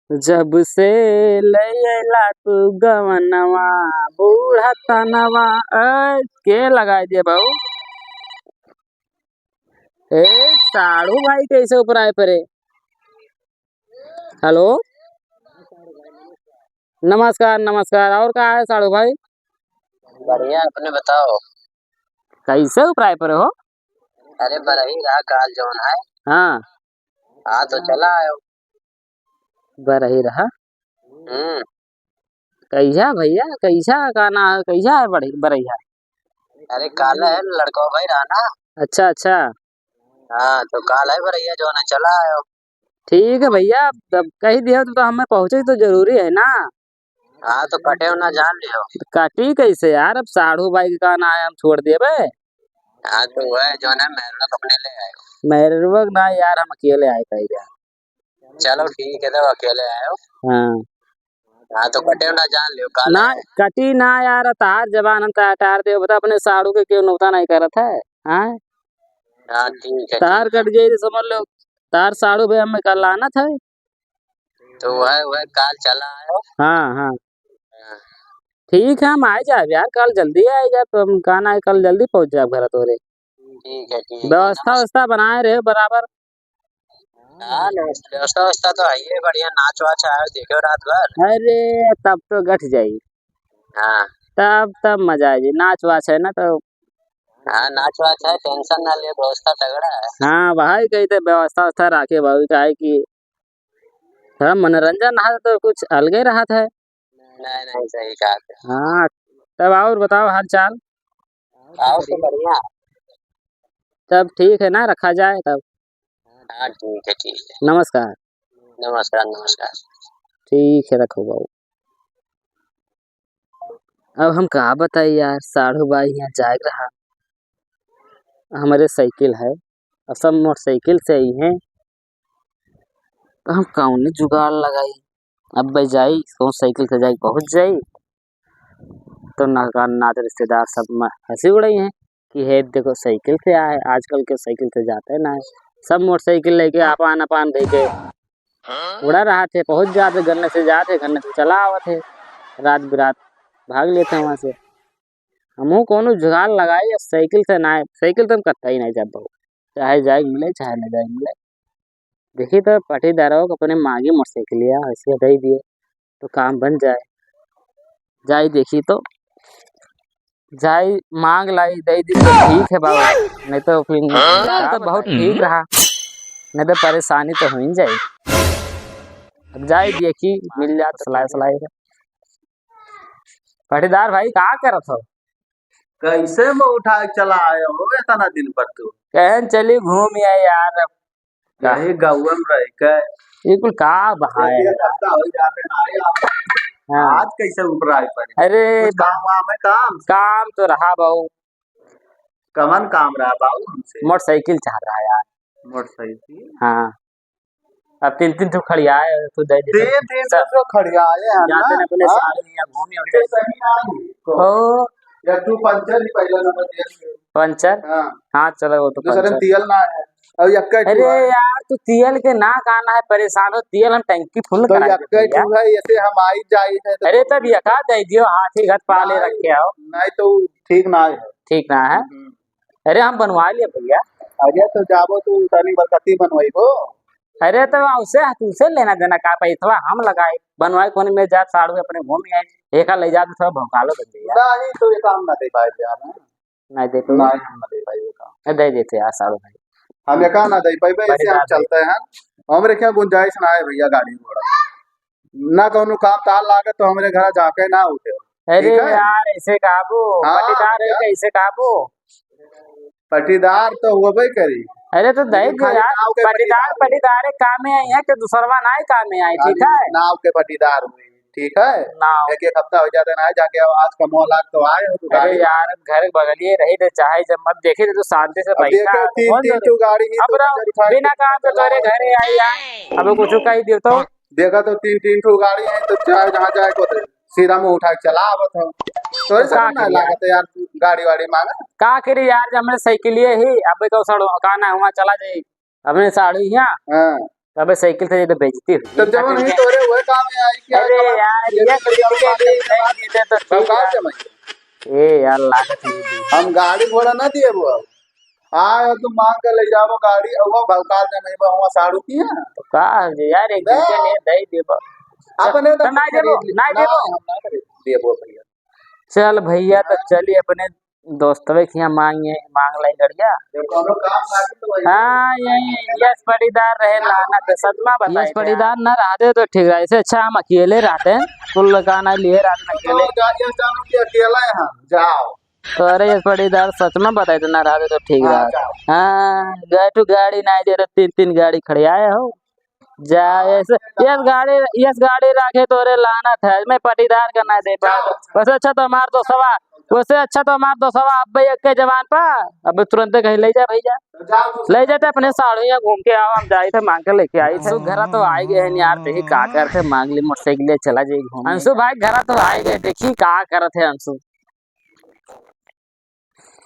जब से लैला तू गवनवा बूढ़ा तनवा के लगाए दिए बाबू। ए साड़ू भाई कैसे ऊपर आए परे। हेलो नमस्कार नमस्कार। और कहा है साड़ू भाई? बढ़िया, अपने बताओ। कैसे ऊपर आए परे हो? अरे बरही रहा काल जौन है। हाँ तो चला आयो। बरही रहा। कैसा भैया कैसा गाना कैसा है बरैया? अरे काल है लड़का भाई रहा ना। अच्छा अच्छा हाँ तो काल है बरैया जौन है, चला आयो। ठीक है भैया, अब कही दिया तो हमें पहुंचे तो जरूरी है ना। हाँ तो कटे ना जान लियो। काटी कैसे यार, अब साड़ू भाई का गाना आया हम छोड़ दिए बे। हाँ तो वह जौन है मेहनत अपने ले आयो। मेरे ना यार हम अकेले आए कही यार। चलो ठीक है, तो अकेले आयो। हाँ हाँ तो कटे ना जान लियो काल ना है। कटी ना यार, तार जबान हम तार दे बता अपने साड़ू के क्यों नुकसान नहीं करत है। हाँ हाँ ठीक है तार कट गई तो समझ लो तार साड़ू भाई हमें कल आना था। तो वह काल चला आयो। हाँ हाँ हाँ, ठीक है, हम आए जाए यार, कल जल्दी आए जाए तो हम कहना है कल जल्दी पहुंच जाए घर तोरे। ठीक है व्यवस्था व्यवस्था बनाए रहे बराबर। हाँ व्यवस्था व्यवस्था तो है ही, बढ़िया नाच वाच आयो देखो रात भर। अरे तब तो गठ जाई। हाँ तब मजा आएगी, नाच वाच है ना तो। हाँ नाच वाच है, टेंशन ना ले, व्यवस्था तगड़ा है। हाँ भाई कही तो व्यवस्था व्यवस्था रखे भाई, का है कि थोड़ा मनोरंजन रहा तो कुछ अलग ही रहा था। नहीं सही कहा। हाँ तब और बताओ हाल चाल। आओ तो बढ़िया। तब ठीक है ना, रखा जाए तब। हाँ ठीक है। नमस्कार। नमस्कार नमस्कार। ठीक है रखो बाबू। अब हम कहा बताइए यार, साढ़ू बाई यहाँ जाग रहा। हमारे साइकिल है, अब सब मोटरसाइकिल से आई हैं तो हम कौन जुगाड़ लगाई। अब भाई जाई कौन साइकिल से जाई पहुंच जाई तो नात रिश्तेदार सब हंसी उड़ाई हैं कि हे देखो साइकिल से आए, आजकल के साइकिल से जाते ना है, सब मोटरसाइकिल लेके आपान अपान दे के उड़ा रहा थे, पहुंच जाते गन्ने से जाते गन्ने से चला आवा थे, रात बिरात भाग लेते वहां से। हमहू कोनो जुगाड़ लगाई साइकिल से ना, साइकिल तो हम कत्ता ही नहीं जाता हूँ, चाहे जाए मिले चाहे न जाए मिले। देखिए तो पाटीदारों को अपने मांगी मोटरसाइकिल ऐसे दे दिए तो काम बन जाए। जाई देखी तो जाई मांग लाई दे दी तो ठीक है बाबा, नहीं तो फिर तो बहुत ठीक रहा, नहीं तो परेशानी तो हो ही जाए। अब जाई देखी मिल जाए तो सलाई सलाई। पाटीदार भाई कहाँ करत हो? कैसे में उठा के चला आया हो इतना दिन पर तू? कहन चली घूम आए यार। यही गौवा में रह के बिल्कुल का बहाए एक हफ्ता हो जाते ना आए। हाँ। आज कैसे ऊपर आए पड़े? अरे कुछ काम वाम है? काम तो रहा बाबू। कमन काम रहा बाबू हमसे? मोटरसाइकिल चाह रहा है यार। मोटरसाइकिल? हाँ अब तीन तो खड़ी आए तो दे दे तीन तो खड़ी आए हैं ना। जाते अपने सारे यहाँ घूमे हो या तू पंचर ही पहला नंबर दिया। पंचर? हाँ चलो वो तो दूसरे पंचर। तेल ना है अब यक्का। अरे यार तू तेल के ना कहना है, परेशान हो, तेल हम टंकी फुल तो करा यक्का है ऐसे हम आई जाई है तो। अरे तब यका दे दियो, हाथी घर पाले रखे आओ। नहीं तो ठीक ना है। ठीक ना है? अरे हम बनवा लिए भैया। अरे तो जाबो तू तनी बरकती बनवाई हो। अरे तो उसे लेना देना का पैसा हम लगाए बनवाए कोने में जा साड़ू अपने घूम आए, एक ले जा थोड़ा भौकालो बन गया। नहीं तो ये काम ना दे पाए यार। नहीं दे तो नहीं हम ना दे पाए काम। दे देते यार साड़ू भाई, हम ये काम ना दे पाए ऐसे हम चलते हैं। हमरे क्या गुंजाइश ना है भैया, गाड़ी घोड़ा ना कोनो काम तार लागे तो हमरे घर जाके ना उठे। अरे यार ऐसे काबू पटीदार है कैसे काबू? पटीदार तो होबे करी। अरे तो दे दो यार, पटीदार काम में आई है कि दूसरवा ना काम में आई। ठीक है नाव के पटीदार हुई, ठीक है एक हफ्ता हो जाता ना जाके आज का 9 लाख तो आए हो। अरे यार घर बगलिए रही तो चाहे जब मत देखे तो शांति से बैठा तीन गाड़ी अब बिना काम तो तेरे घरे आई अब कुछ कही दियो तो देखा तो तीन गाड़ी है तो चाहे जहाँ जाए को सीधा में उठा के चला आवत हो तो ऐसा ना लागत यार गाड़ी वाड़ी मांगा का करी यार, हमने साइकिल ही अब तो सड़ो कहना वहाँ चला जाए अपने साड़ू यहाँ अबे साइकिल से ये तो बेइज्जती हुई। तो जब नहीं तोरे हुए काम में आई क्या? अरे यार ये तो दिन के लिए नहीं देते तो ठीक भौकाल है। जमाई ए यार लागत नहीं दी। हम गाड़ी घोड़ा ना दिए वो आए तुम मांग कर ले जाओ गाड़ी और वो भौकाल जमाई वहाँ साड़ू की है तो का यार एक दिन के लिए दे देबो। अपने तो ना देबो ना देबो। हम ना खरीद वो भैया। चल भैया तो चलिए अपने दोस्तवे के यहाँ मांग लाई गड़िया। कोनो काम बाकी तो वही हाँ यही यस पड़ीदार रहे लाना तो सदमा बताए यस पड़ीदार न रहते तो ठीक रहे। इससे अच्छा हम अकेले रहते हैं कुल गाना लिए रहते हैं तो अकेले। ये जानो कि अकेला है हम जाओ तो अरे यस पड़ीदार सच में बताए तो न रहते तो ठीक हाँ, रहा। जाओ। हाँ गए गाड़ी नहीं दे रहे 3 गाड़ी खड़े आए हो जा ऐसे यस गाड़ी रखे तोरे लानत है मैं पटीदार का ना दे पाए। वैसे अच्छा तो हमार दो सवा अब भाई के जवान पा अब तुरंत कहीं ले जा भैया ले जाते अपने साड़ियाँ घूम के आओ। हम जाए थे मांग के लेके आई थे घर तो आए गए हैं यार। देखिए का करते मांग ली मोटरसाइकिल चला जाए अंशु भाई घर तो आए गए। देखिए का करते है अंशु।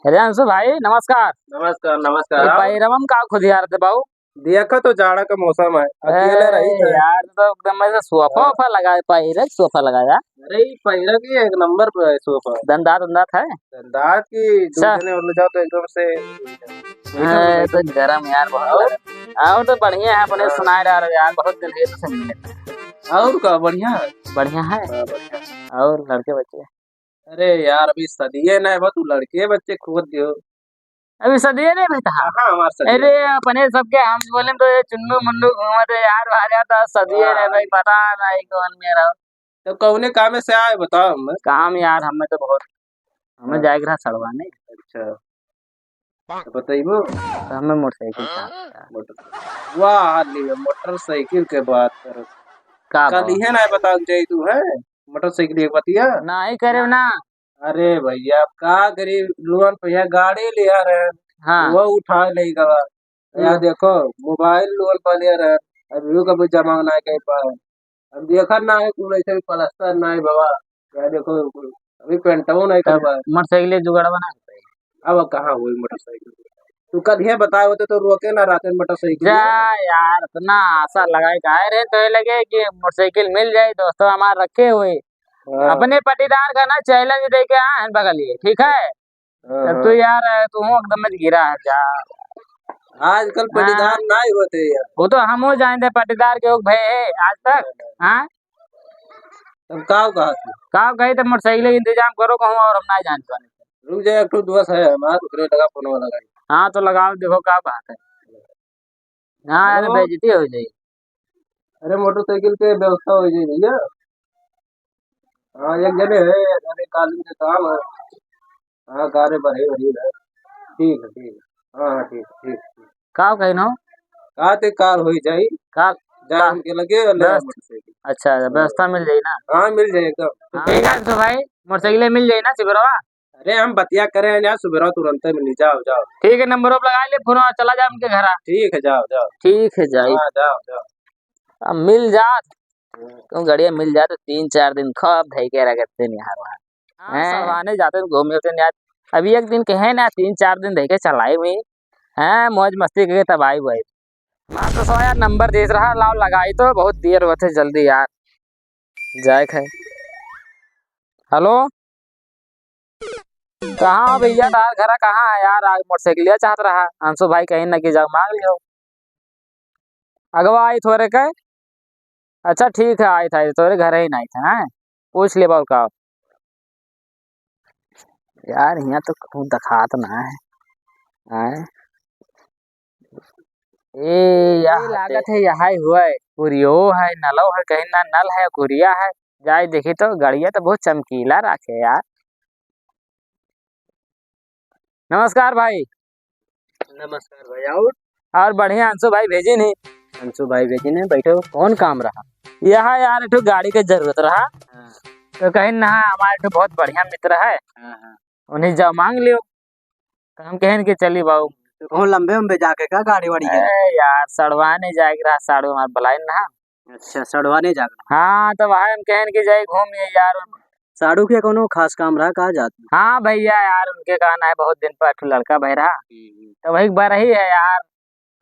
अरे अंशु भाई नमस्कार। नमस्कार नमस्कार। पैरवम का खुद यार थे बाबू देखा तो जाड़ा का मौसम है अकेले रही थे। यार तो एकदम ऐसे सोफा लगाया पैर सोफा लगाया। अरे पहिरा की एक नंबर पे है सोफा। दंदात है दांत की दूसरे और ले जाओ तो एकदम से तो गरम यार बहुत। और तो बढ़िया है अपने सुनाए रहा यार बहुत दिन है तो मिले। और का बढ़िया है। बढ़िया है और लड़के बच्चे। अरे यार अभी सदिये नहीं बस तू लड़के बच्चे खोद दियो। अभी सदिये नहीं बेटा। हाँ हमार सदिये। अरे अपने सबके हम बोले तो ये चुन्नू मुन्नू घूमते यार भाजा था सदिये नहीं भाई पता नहीं कौन मेरा। तो कौने काम से आए बताओ हमें। काम यार हमें तो बहुत हमें जाएगा रहा सड़वाने। अच्छा तो बताइबो। तो हमें मोटरसाइकिल वाह मोटरसाइकिल के बात कर का कल ही है ना बताओ चाहिए तू है मोटरसाइकिल एक बतिया ना ही करे ना। अरे भैया का गरीब लोन भैया गाड़ी लिया रहे हाँ वो उठा नहीं गवा यार देखो मोबाइल लोन पर लिया रहे अभी कभी जमा ना कर पाए। अब देखा ना है कुल ऐसे प्लास्टर ना है बाबा यार देखो अभी पेंटो नहीं कर पाए। मोटरसाइकिल जुगाड़ बना अब कहाँ हुई मोटरसाइकिल तू कल ही बताए होते तो रोके ना रहते मोटरसाइकिल। जा यार इतना आशा लगाए काहे रे तो ये लगे कि मोटरसाइकिल मिल जाए दोस्तों हमारे रखे हुए अपने पटीदार का ना चैलेंज दे के आए बगलिए ठीक है। तब तो यार तू एकदम मत गिरा है जा। आजकल पटीदार नहीं होते यार। वो तो हम हो जानते पटीदार के भाई आज तक। हाँ तब कहा कही तो मोटरसाइकिल इंतजाम करो कहूँ और हम ना जान पाने। रुक जाए एक दोस्त है हमारा दूसरे लगा फोन वाला। हाँ तो लगाओ देखो क्या बात है। हाँ यार बेइज्जती हो जाएगी। अरे मोटरसाइकिल पे व्यवस्था हो जाए भैया। हाँ एक जने है अरे काली के काम है। हाँ गाड़ी बढ़े बढ़ी है ठीक है हाँ ठीक का कही ना आते कार हो जाए का जा उनके लगे मोटरसाइकिल। अच्छा व्यवस्था मिल जाए ना। हाँ मिल जाएगा ठीक है तो भाई मोटरसाइकिल मिल जाए ना सिबरवा। अरे हम बतिया करे यार सुबह तुरंत मिल जाओ। ठीक है नंबर लगा ले फोन चला जा उनके घर। ठीक है जाओ ठीक है जाइए। हाँ जाओ अब मिल जात तो गाड़िया मिल जाए तो 3-4 दिन खूब धई के रखते नहीं हार सड़वाने जाते घूमे होते यार। अभी एक दिन कहे ना 3-4 दिन धई के चलाई हुई है मौज मस्ती करके तब आई हुई। मैं तो सो यार नंबर दे रहा लाओ लगाई तो बहुत देर होते जल्दी यार जाए है। हेलो कहाँ भैया तार घर कहाँ है यार मोटरसाइकिल चाहत रहा अंशु भाई कहीं ना कि जाओ मांग लियो अगवा आई थोड़े के। अच्छा ठीक है आई था तोरे घर ही नहीं था है पूछ ले बाबू का यार यहाँ तो खूब दखात ना है। ए यार लागत है यहाँ हुआ है कुरियो है नलो है कहीं ना नल है कुरिया है जाए देखी तो गाड़िया तो बहुत चमकीला रखे यार। नमस्कार भाई। नमस्कार भाई और बढ़िया अंशु भाई भेजी नहीं। अंशु भाई भेजी ने बैठे कौन काम रहा यहाँ यार एक गाड़ी की जरूरत रहा तो कहीं ना हमारे बहुत बढ़िया मित्र है उन्हें जाओ मांग लियो तो हम कहें कि चली बाबू तो लंबे उम्बे जाके का गाड़ी वाड़ी है यार सड़वाने जाएगी रहा साड़ू हमारे बुलाए ना। अच्छा सड़वाने जाकर हाँ तो वहाँ हम कहें कि जाए घूमिए यार साड़ू के कोनो खास काम रहा कहा जाती। हाँ भैया यार उनके कहना है बहुत दिन पर लड़का भाई रहा तो वही बार ही है यार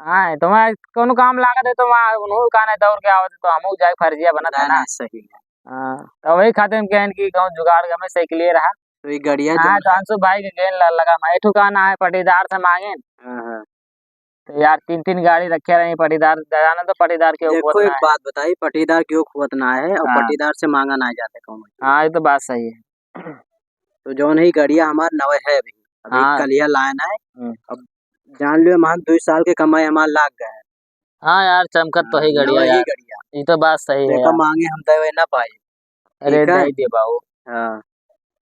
हाँ तुम्हारे कोनो काम लागत है तो वहाँ उन्हों काने दौड़ के आवत तो हमहू जाए फर्जिया बनत है ना। सही है। हाँ तो वही खातिर हम कहन की कहूँ जुगाड़ हमें साइकिल रहा। तो ये गड़िया हाँ तो अंशु भाई के गेन लगा मैं ठुकाना है पटीदार से मांगे हाँ। तो यार 3 गाड़ी रखे रही पटीदार जाना तो पटीदार के देखो एक बात बताई, पटीदार क्यों खुवतना है और हाँ। पटीदार से मांगा ना जाते कौन। हाँ ये तो बात सही है। तो जो नहीं गड़िया हमार नवे है अभी हाँ। कलिया लाना है। अब जान लियो मान 2 साल के कमाई हमार लाग गए। हाँ यार चमकत तो ही गड़िया यार, ये तो बात सही है यार। मांगे हम दे ना पाए। अरे नहीं दे पाओ। हाँ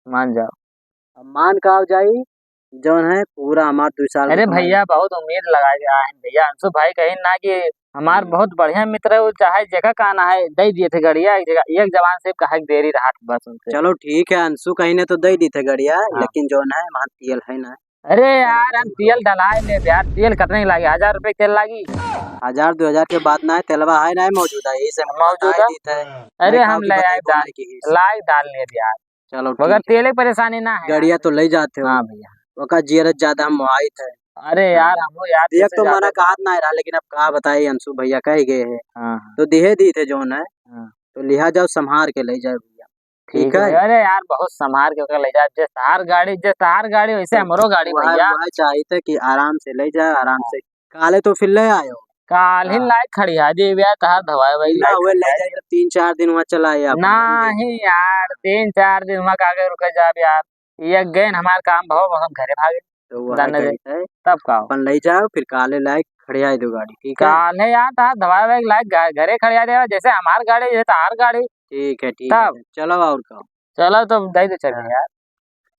मान जाओ। अब मान का जाई जौन है पूरा हमार 2 साल। अरे भैया बहुत उम्मीद लगा के आए हैं भैया। अंशु भाई कहीं ना कि हमार बहुत बढ़िया मित्र है, वो चाहे जगह का आना है दे दिए थे गड़िया एक जवान से कहा देरी रहा बस उनसे। चलो ठीक है, अंशु कहीं ने तो दे दी थे गड़िया। हाँ। लेकिन जो है वहाँ तेल है ना। अरे यार हम तेल डलाए ले यार, तेल कितने लागे 1000 रुपए तेल लागी। 1000-2000 के बाद ना तेलवा है ना मौजूदा यही से मौजूदा। अरे हम ले आए डाल ले यार। चलो मगर तेल परेशानी ना है, गड़िया तो ले जाते हो। हाँ भैया ओका जीरत ज्यादा हम आई थे। अरे यार हम यार देख तो मना कहा ना रहा, लेकिन अब कहा बताइए अंशु भैया कह गए हैं। हाँ। तो देहे दी थे जो है। हाँ। तो लिहा जाओ संभार के ले जाओ भैया। ठीक है। अरे यार बहुत संभार के ले जाए, जैसे हर गाड़ी वैसे हमरो गाड़ी भैया। चाहिए था कि आराम से ले जाए आराम से। काले तो फिर ले आयो काल ही लायक खड़ी है दे बिया तहार धवाए भाई ना हुए ले जाए 3-4 दिन वहाँ चलाए नहीं यार 3-4 दिन वहाँ आगे रुके जा यार। ये गए हमारे काम भाव हम घरे भागे तो वो तब का अपन ले जाओ फिर काले लायक खड़िया दो गाड़ी। ठीक है काले यार तहार धवाए भाई लायक घरे खड़िया दे जैसे हमार गाड़ी जैसे तहार गाड़ी। ठीक है ठीक है चलो और का चलो तो दे दे चल यार।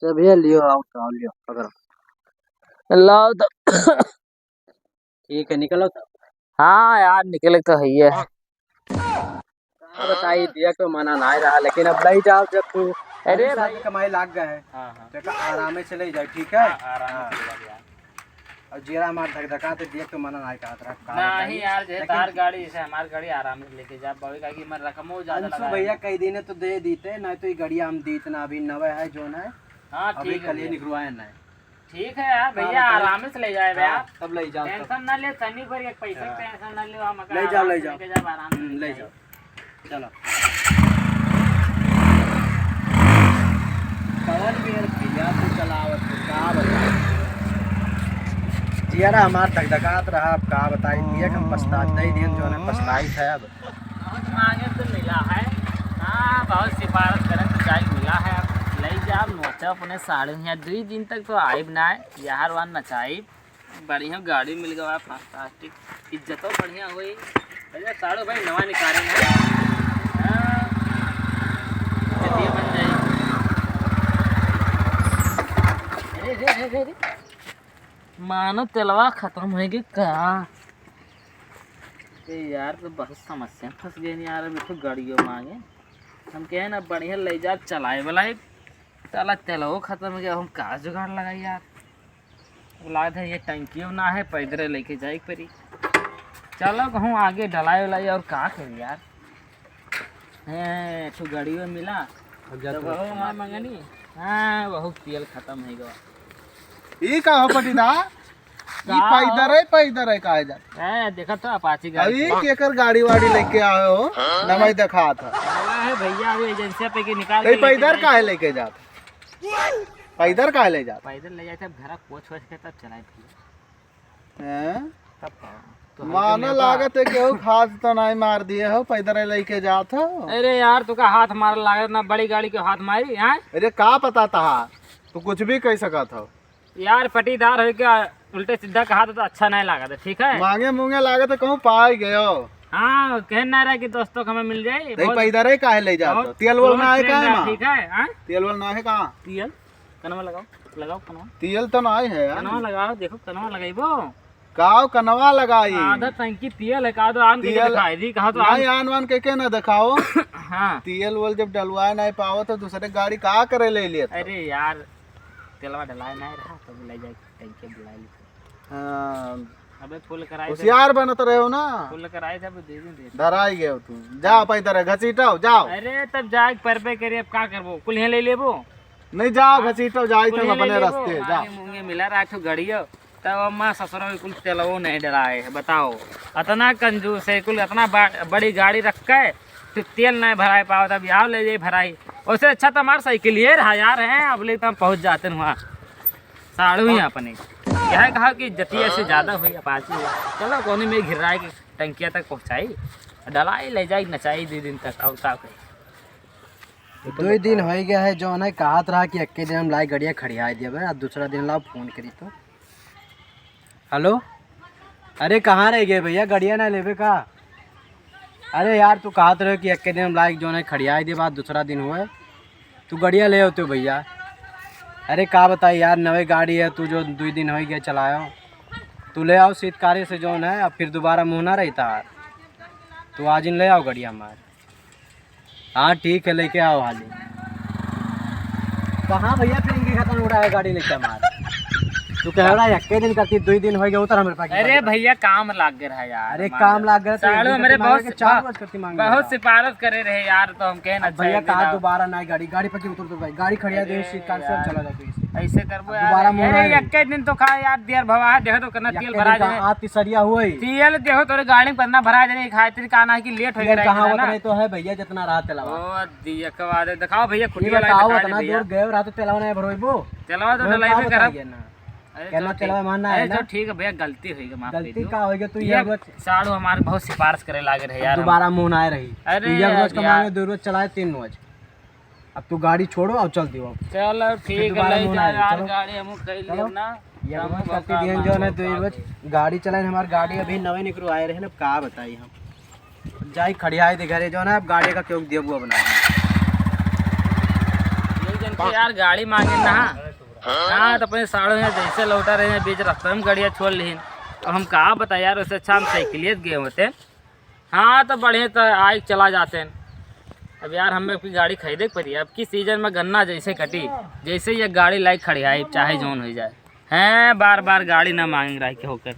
तो भैया लियो और का लियो पकड़ो लो तो ठीक है निकलो तो। हाँ यार निकले तो है ये बताइए दिया तो मना ना रहा, लेकिन अब ले जाओ जब तू। अरे भाई कमाई लाग गए है। हाँ। आराम से ले जाओ ठीक है। और जीरा मार धक तो दिया तो मना ना कहा नहीं यार जैसे तार गाड़ी जैसे हमारी गाड़ी आराम से लेके जा बाबू का कि मैं रकमो ज्यादा लगा भैया कई दिन तो दे दीते नहीं तो ये गाड़ी हम दी इतना अभी नवा है जो है। हाँ ठीक है कल निकलवाए ना। ठीक है यार भैया आराम से ले जाए भैया। तब ले जाओ टेंशन ना ले सनी पर एक पैसे की टेंशन ना ले हम ले जाओ आराम से ले जाओ चलो। कवन बेर भैया तू चलावत का बता जियारा हमार धक रहा। अब का बताई दिया हम पछता दे दिन जो है पछताई था। अब बहुत मांगे तो मिला है। हाँ बहुत सिफारिश करें तो जाए मिला है। अब ले जा नोचा अपने साढ़े यहाँ 2 दिन तक तो आइब ना यार वन नचाई बढ़िया गाड़ी मिल गया फंटास्टिक इज्जतो बढ़िया हुई भैया साड़ो भाई नवा निकाले बन जाए। मानो तेलवा खत्म हो गई का यार तो बहुत समस्या फंस गई यार। अभी तो गाड़ियों मांगे हम कहे ना बढ़िया ले जा चलाए वाला चला तेलवो खत्म हो गया हम का जुगाड़ लगा यार। लागत है ये टंकियों ना है पैदल लेके जाए परी। चलो कहूँ आगे डलाई वलाई और का करी यार। है तो गाड़ियों मिला तो मंगनी। हाँ बहुत तेल खत्म है गया ये का हो पटीदा ये पैदर है काहे जा है देखा तो अपाची गाड़ी अभी केकर गाड़ी वाड़ी लेके आए हो नमई दिखा था है भैया अभी एजेंसी पे के निकाल के पैदर काहे लेके जाता पैदर काहे ले जाता पैदल ले जाते घर कोच वोच के तब चलाए हैं तब मानो लागत है कि खास तो नहीं मार दिए हो पैदर लेके जात हो। अरे यार तू का हाथ मार लागत ना बड़ी गाड़ी के हाथ मारी हैं। अरे का पता था तू कुछ भी कह सका था यार पटीदार हो क्या उल्टे सीधा कहा तो अच्छा नहीं लगा था। ठीक है मांगे मुंगे लागत है कहूँ पाए गए हो। हाँ कहना रहा कि दोस्तों को हमें मिल जाए पैदर काहे ले जाते तेल वोल ना है कहाँ ठीक है तेल वोल ना है कहाँ तेल कनवा लगाओ लगाओ कनवा तेल तो नहीं है कनवा लगाओ देखो कनवा लगाइबो काओ कनवा लगाई आधा टंकी तेल है का तो आन के दिखाई दी कहा तो नहीं आन वान के ना दिखाओ। हाँ तेल वोल जब डलवाए नहीं पाओ तो दूसरे गाड़ी का करे ले लिए। अरे यार तेलवा डलाए नहीं रहा तो ले जाए टंकी बुला ली। हाँ अबे फुल कराए होशियार बनत रहे हो ना फुल कराए थे दे दे डराई गए तू जाओ पैदर घसीटो जाओ। अरे तब जाए पर पे करिए अब का करबो कुल ले लेबो नहीं जाओ घसीटो जाई तो अपने रास्ते जाओ मुंगे मिला रहा तो गड़ियो तब अम्मा ससुर बिल्कुल तेलवो नहीं डलाए है, बताओ। इतना कंजूस है, कुल इतना बड़ी गाड़ी रख के फिर तेल नहीं भराए पाओ, तब यहाँ ले जाए भराई। उससे अच्छा तो हमारा साइकिल ये रहा यार है, अब ले तो हम पहुँच जाते हैं वहाँ साड़ू ही अपने। यह कहा कि जतिया से ज़्यादा हुई अपाची हुआ, चलो कोने में घिर रहा है कि टंकिया तक पहुँचाई, डलाई ले जाई नचाई 2 दिन तक। अब का कही 2 दिन हो गया है जो है, कहत रहा कि अक्के दिन हम लाई गड़िया खड़िया दिया भाई, दूसरा दिन लाओ फोन करी तो। हेलो, अरे कहाँ रह गए भैया, गड़िया ना लेवे का? अरे यार तू कहत रहे कि अक्के दिन हम लाई जो है खड़िया दिए, बाद दूसरा दिन हुआ तू गड़िया ले होते भैया। अरे का बताई यार, नवे गाड़ी है, तू जो 2 दिन हो गया चलायो, तू ले आओ शीतकारी से जो है, अब फिर दोबारा मुँह ना रहता है, तू आज इन ले आओ गड़िया हमारे। हाँ ठीक है, लेके आओ हाली। कहाँ भैया फिर इनकी खत्म हो रहा है गाड़ी लेके हमारे, तू कह रहा है अक्के दिन करती, 2 दिन हो गया उतर हमारे पास। अरे भैया काम लाग गया है यार, अरे काम लाग गया साड़ू मेरे बहुत 4 रोज करती मांग बहुत सिफारिश करे रहे यार, तो हम कहे ना भैया कहा दोबारा ना गाड़ी पर क्यों उतर भाई, गाड़ी खड़िया दे शीतकार से चला जाओ इसे ऐसे करबो दोबारा यार। मोड़ अरे अक्के दिन तो खा यार, देर भवा देखो तो कितना तेल भरा जाए, आप तीसरिया हुआ ही तेल देखो तोरे गाड़ी में कितना भरा जाए, खाए तेरे का ना कि लेट हो गया कहाँ उतरे तो है भैया, जितना रात तेलावा ओ दिया के बाद दिखाओ भैया ये खुटिया बताओ लगा इतना दूर गए रात तेलावा नहीं भरोइबो, चलवा तो डलाइबे करब। कहना तेलावा मानना है अरे ना, तो ठीक है भैया, गलती हुई माफ कर गलती दो। का हो गया तू ये ये रोज साड़ू हमारे बहुत सिफारिश करे लागे रहे यार, दोबारा मुंह ना रही। अरे तू ये रोज यार। कमाने 2 रोज चलाए 3 रोज, अब तू गाड़ी छोड़ो और चल दियो। चलो ठीक है, दोबारा ले मुँह जा ना आए, यार चलो। गाड़ी हम कह चलो। लियो ना। ये रोज करती दिन जो है 2 रोज गाड़ी चलाए, हमारी गाड़ी अभी नवे निकलो आए रहे ना, का बताई हम जाई खड़ियाए दे घरे जो है, अब गाड़ी का क्यों दिया बुआ बना यार गाड़ी मांगे ना। हाँ तो अपने साड़ू में जैसे लौटा रहे हैं बीच रास्ते में गाड़ियाँ छोड़ ली, अब हम कहाँ बताए यार, उससे अच्छा हम साइकिलियत गए होते। हाँ तो बढ़िया तो आए चला जाते हैं। अब यार हमें अपनी गाड़ी खरीदे पड़ी, अब की सीजन में गन्ना जैसे कटी, जैसे ये गाड़ी लाइक खड़ी आई चाहे जोन हो जाए हैं, बार बार गाड़ी ना मांग रहा है होकर।